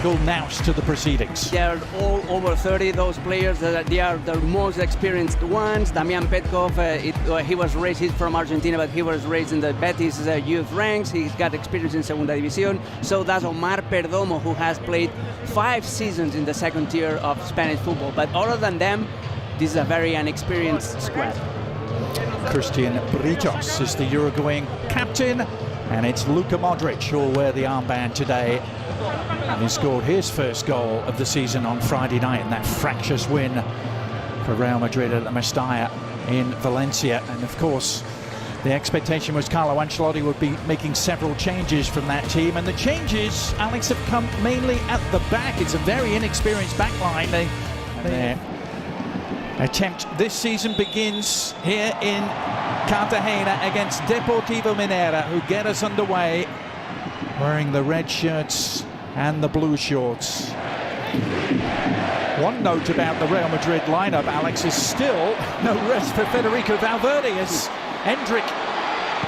Nous to the proceedings. They are all over 30, those players. They are the most experienced ones. Damian Petkov, he was raised, he's from Argentina, but he was raised in the Betis youth ranks. He's got experience in Segunda División. So that's Omar Perdomo, who has played 5 seasons in the second tier of Spanish football. But other than them, this is a very inexperienced squad. Christian Britos is the Uruguayan captain, and it's Luka Modric who will wear the armband today. And he scored his first goal of the season on Friday night in that fractious win for Real Madrid at the Mestalla in Valencia. And of course, the expectation was Carlo Ancelotti would be making several changes from that team. And the changes, Alex, have come mainly at the back. It's a very inexperienced back line. Their attempt this season begins here in Cartagena against Deportivo Minera, who get us underway wearing the red shirts and the blue shorts. One note about the Real Madrid lineup, Alex, is still no rest for Federico Valverde as Hendrik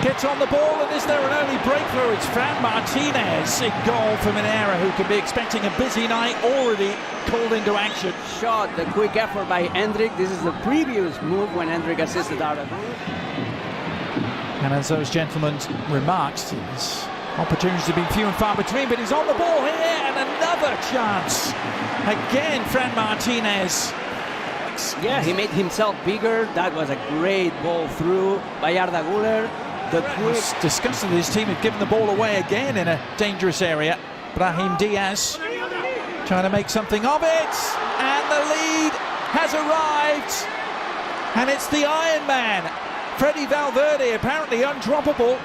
gets on the ball, and is there an early breakthrough? It's Fran Martinez in goal for Minera, who can be expecting a busy night, already called into action. Shot, the quick effort by Hendrik. This is the previous move when Hendrik assisted Arda. And as those gentlemen remarked, his opportunities have been few and far between, but he's on the ball here, and another chance. Again, Fran Martinez. Yeah, he made himself bigger. That was a great ball through by Arda Güler. It was disgusting that his team had given the ball away again in a dangerous area. Brahim Diaz trying to make something of it, and the lead has arrived, and it's the Iron Man, Freddy Valverde, apparently undroppable,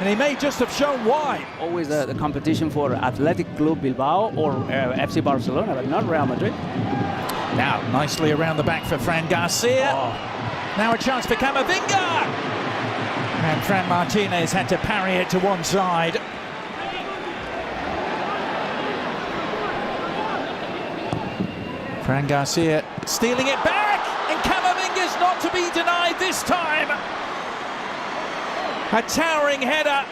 and he may just have shown why. Always the competition for Athletic Club Bilbao or FC Barcelona, but not Real Madrid. Now, nicely around the back for Fran Garcia. Now a chance for Camavinga. And Fran Martinez had to parry it to one side. Fran Garcia stealing it back, and Camavinga's not to be denied this time. A towering header.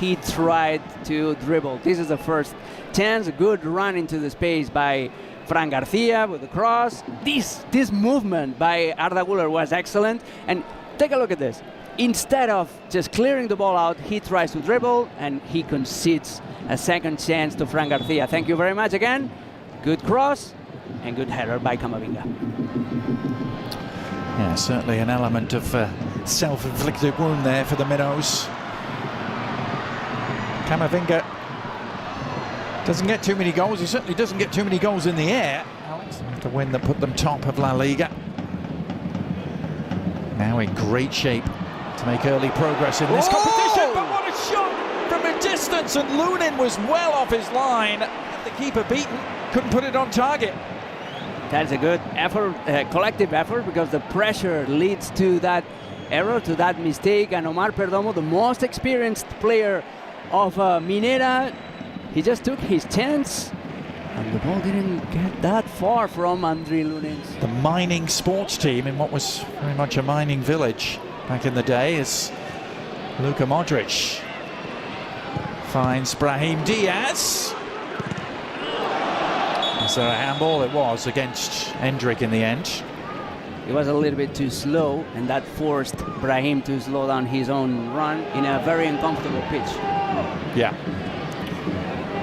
He tried to dribble. This is the first chance. A good run into the space by Fran Garcia with the cross. This movement by Arda Güler was excellent. And take a look at this. Instead of just clearing the ball out, he tries to dribble, and he concedes a second chance to Fran Garcia. Thank you very much again. Good cross and good header by Camavinga. Yeah, certainly an element of self-inflicted wound there for the Minnows. Camavinga doesn't get too many goals. He certainly doesn't get too many goals in the air. After win that put them top of La Liga. Now in great shape to make early progress in this competition. But what a shot from a distance, and Lunin was well off his line. The keeper beaten, couldn't put it on target. That's a good effort, collective effort, because the pressure leads to that error, to that mistake. And Omar Perdomo, the most experienced player of Minera, he just took his chance, and the ball didn't get that far from Andriy Lunin. The mining sports team in what was very much a mining village back in the day is Luka Modric. Finds Brahim Diaz. Is there a handball? It was against Hendrik in the end. He was a little bit too slow, and that forced Brahim to slow down his own run in a very uncomfortable pitch. Yeah.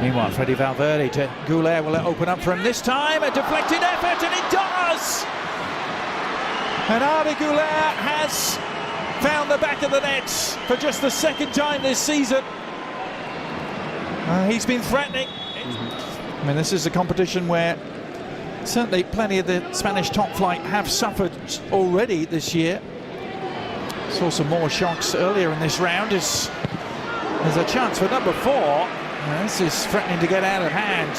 Meanwhile, Freddy Valverde to Güler. Will it open up for him this time? A deflected effort, and it does! And Arda Güler has found the back of the net for just the second time this season. He's been threatening. I mean, this is a competition where certainly plenty of the Spanish top flight have suffered already this year. Saw some more shocks earlier in this round. There's a chance for number 4. This is threatening to get out of hand.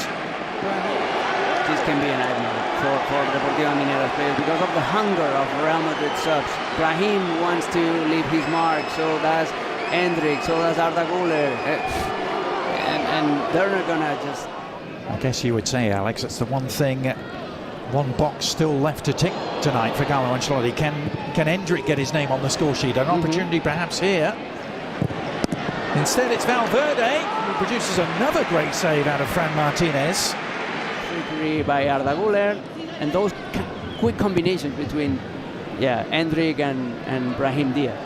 This can be a nightmare for Deportivo Minera's players because of the hunger of Real Madrid subs. Brahim wants to leave his mark, so does Hendrik, so does Arda Güler. And they're not gonna just... I guess you would say, Alex, it's the one thing, one box still left to tick tonight for Carlo Ancelotti. Can Hendrik get his name on the score sheet? An opportunity perhaps here. Instead, it's Valverde who produces another great save out of Fran Martinez. Trickery by Arda Güler, and those quick combinations between Hendrik and Brahim Diaz.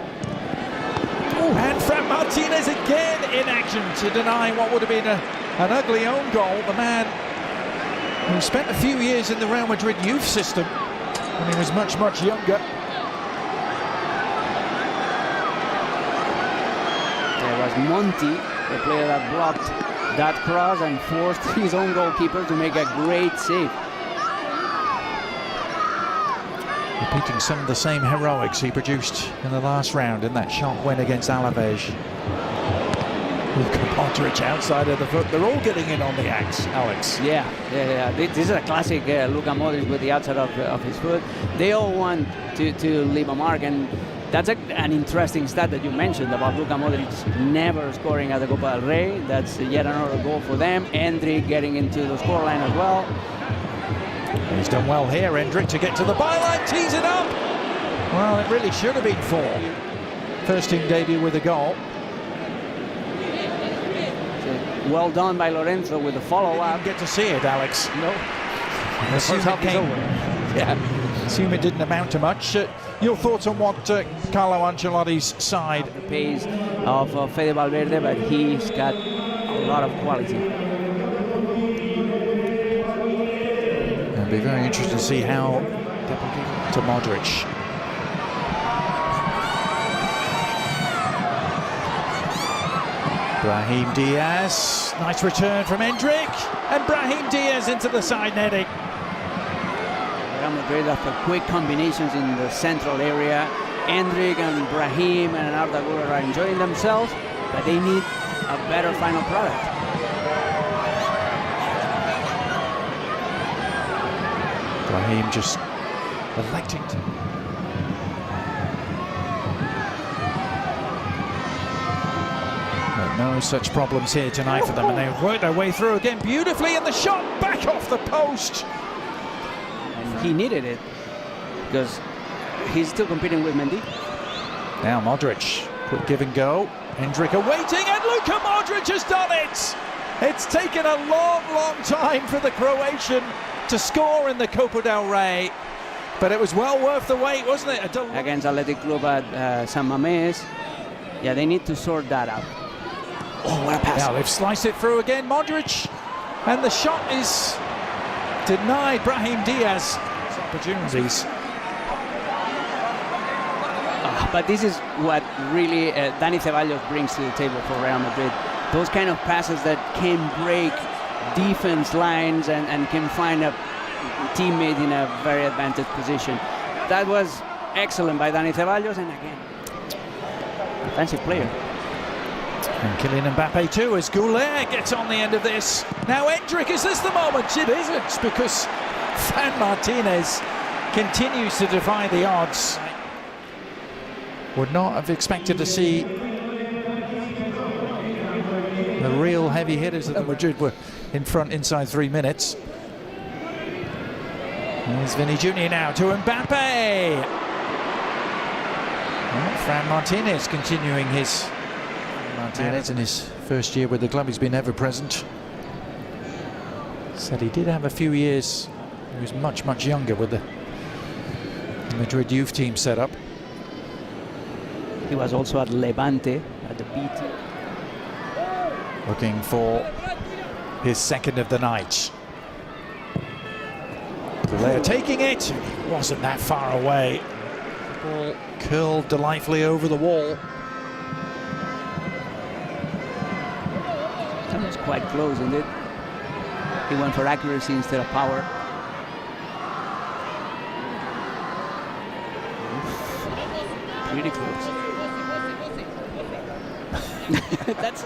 And Fran Martinez again in action to deny what would have been an ugly own goal. The man who spent a few years in the Real Madrid youth system when he was much, much younger. There was Monti, the player that blocked that cross and forced his own goalkeeper to make a great save. Repeating some of the same heroics he produced in the last round in that sharp win against Alaves. Luka Modric outside of the foot. They're all getting in on the axe, Alex. Yeah. This is a classic Luka Modric with the outside of his foot. They all want to leave a mark, and that's an interesting stat that you mentioned about Luka Modric never scoring at the Copa del Rey. That's yet another goal for them. Hendrik getting into the scoreline as well. He's done well here, Hendrik, to get to the byline, tees it up. Well, it really should have been 4. First team debut with a goal. So, well done by Lorenzo with the follow-up. Get to see it, Alex. No. Assume it didn't amount to much. Your thoughts on what Carlo Ancelotti's side? The pace of Fede Valverde, but he's got a lot of quality. It'll be very interesting to see how to Modric. Brahim Diaz, nice return from Hendrik, and Brahim Diaz into the side netting. Real Madrid after quick combinations in the central area. Hendrik and Brahim and Arda Güler are enjoying themselves, but they need a better final product. Brahim just electing to. But no such problems here tonight for them, and they work their way through again beautifully, and the shot back off the post. And he needed it because he's still competing with Mendy. Now Modric, quick give and go. Hendrik awaiting, and Luka Modric has done it. It's taken a long, long time for the Croatian to score in the Copa del Rey, but it was well worth the wait, wasn't it? Against Athletic Club at San Mamés. Yeah, they need to sort that out. Oh, what a pass. Now they've sliced it through again, Modric, and the shot is denied. Brahim Diaz opportunities. But this is what really Dani Ceballos brings to the table for Real Madrid. Those kind of passes that can break defense lines and can find a teammate in a very advantaged position. That was excellent by Dani Ceballos, and again, defensive player. And Kylian Mbappe too, as Güler gets on the end of this. Now Hendrik, is this the moment? It isn't, because Fran Martinez continues to defy the odds. Would not have expected to see the real heavy hitters of the Madrid were in front inside 3 minutes. There's Vinny Jr. now to Mbappe. Well, Fran Martinez continuing his... Martinez in his first year with the club, he's been ever present. Said he did have a few years, he was much, much younger with the Madrid youth team set up. He was also at Levante, at the BT. Looking for his second of the night. They're taking it. It wasn't that far away. The ball curled delightfully over the wall. That was quite close, isn't it? He went for accuracy instead of power. Pretty close. That's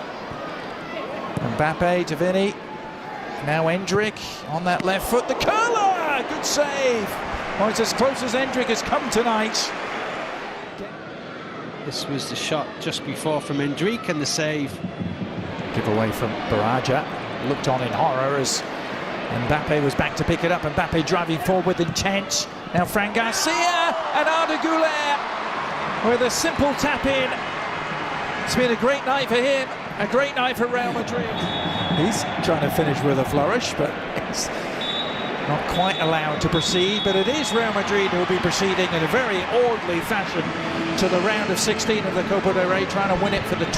Mbappe to Vinny. Now Hendrik on that left foot. The curler! Good save. Well, it's as close as Hendrik has come tonight. This was the shot just before from Hendrik, and the save. Give away from Baraja. Looked on in horror as Mbappe was back to pick it up. Mbappe driving forward with intent. Now Fran Garcia and Arda Güler with a simple tap in. It's been a great night for him. A great night for Real Madrid. He's trying to finish with a flourish, but it's not quite allowed to proceed. But it is Real Madrid who will be proceeding in a very orderly fashion to the round of 16 of the Copa del Rey, trying to win it for the